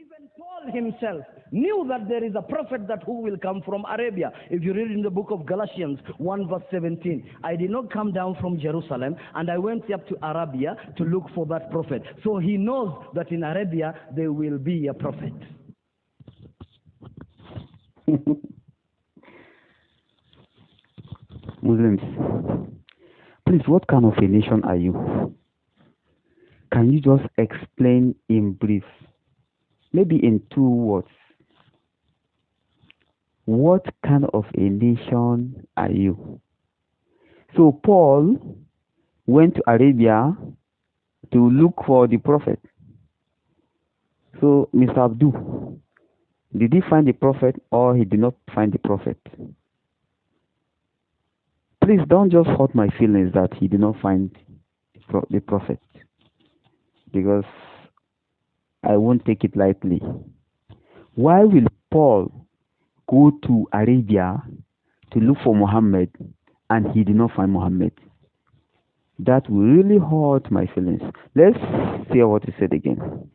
Even Paul himself knew that there is a prophet that who will come from Arabia. If you read in the book of Galatians 1 verse 17, I did not come down from Jerusalem and I went up to Arabia to look for that prophet. So he knows that in Arabia there will be a prophet. Muslims, please, what kind of a nation are you? Can you just explain in brief, maybe in 2 words, what kind of a nation are you? So Paul went to Arabia to look for the prophet. So Mr. Abdul, did he find the prophet or he did not find the prophet? Please don't just hurt my feelings that he did not find the prophet, because I won't take it lightly. Why will Paul go to Arabia to look for Muhammad and he did not find Muhammad? That will really hurt my feelings. Let's hear what he said again.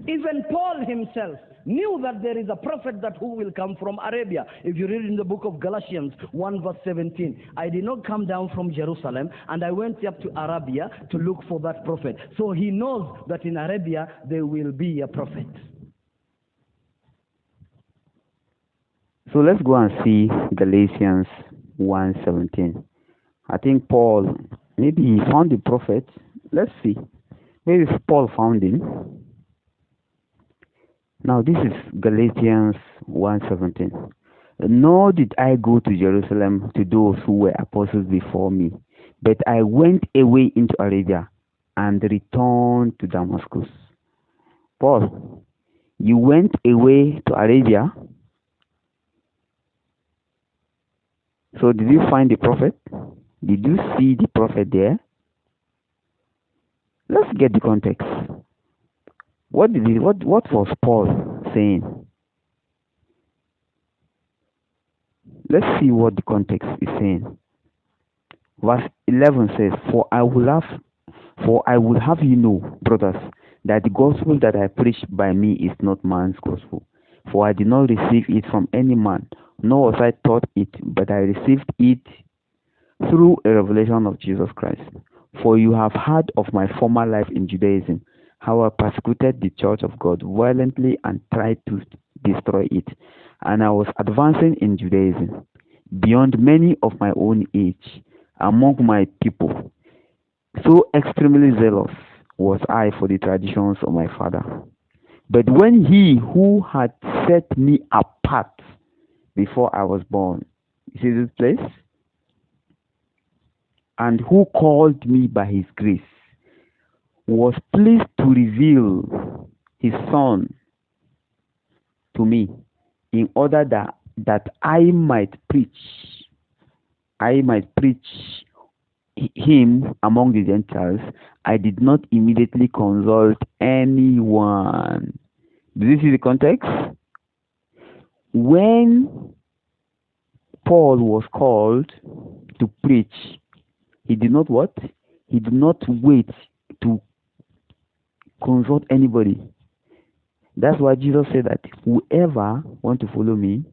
Even Paul himself knew that there is a prophet that who will come from Arabia. If you read in the book of Galatians 1 verse 17, I did not come down from Jerusalem and I went up to Arabia to look for that prophet. So he knows that in Arabia there will be a prophet. So let's go and see Galatians 1:17. I think Paul, maybe he found the prophet. Let's see. Maybe Paul found him. Now this is Galatians 1:17. Nor did I go to Jerusalem to those who were apostles before me, but I went away into Arabia and returned to Damascus. Paul, you went away to Arabia. So did you find the prophet? Did you see the prophet there? Let's get the context. What was Paul saying? Let's see what the context is saying. Verse 11 says, For I will have you know, brothers, that the gospel that I preach by me is not man's gospel. For I did not receive it from any man, nor was I taught it, but I received it through a revelation of Jesus Christ. For you have heard of my former life in Judaism, how I persecuted the church of God violently and tried to destroy it. And I was advancing in Judaism beyond many of my own age among my people. So extremely zealous was I for the traditions of my father. But when he who had set me apart before I was born, you see this place? And who called me by his grace, was pleased to reveal his son to me, in order that I might preach him among the Gentiles. I did not immediately consult anyone. Do you see the context? When Paul was called to preach, he did not what? He did not wait to consult anybody. That's why Jesus said that whoever want to follow me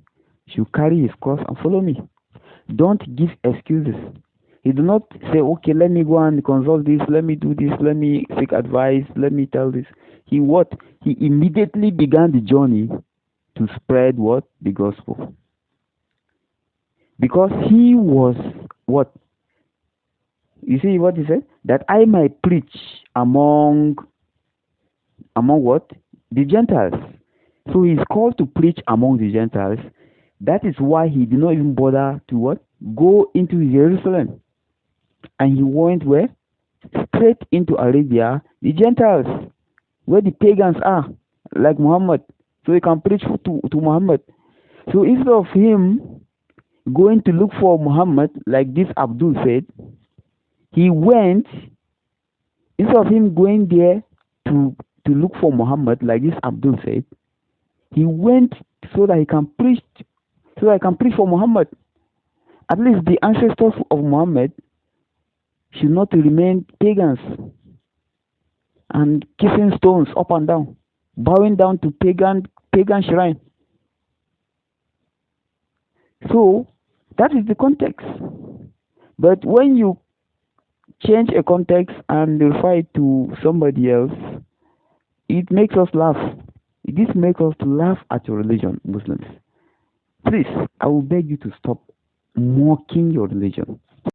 should carry his cross and follow me. Don't give excuses. He did not say, okay, let me go and consult this, let me do this, let me seek advice, let me tell this. He immediately began the journey to spread what? The gospel. Because he was what? You see what he said? That I might preach among what? The Gentiles. So he's called to preach among the Gentiles. That is why he did not even bother to what? Go into Jerusalem. And he went where? Straight into Arabia, the Gentiles, where the pagans are, like Muhammad. So he can preach to Muhammad. So instead of him going to look for Muhammad, like this Abdul said, he went, instead of him going there to look for Muhammad, like this Abdul said, he went so that he can preach for Muhammad. At least the ancestors of Muhammad should not remain pagans. and kissing stones up and down, bowing down to pagan shrine. So that is the context. But when you change a context and refer it to somebody else, it makes us laugh. This makes us to laugh at your religion, Muslims. Please, I will beg you to stop mocking your religion.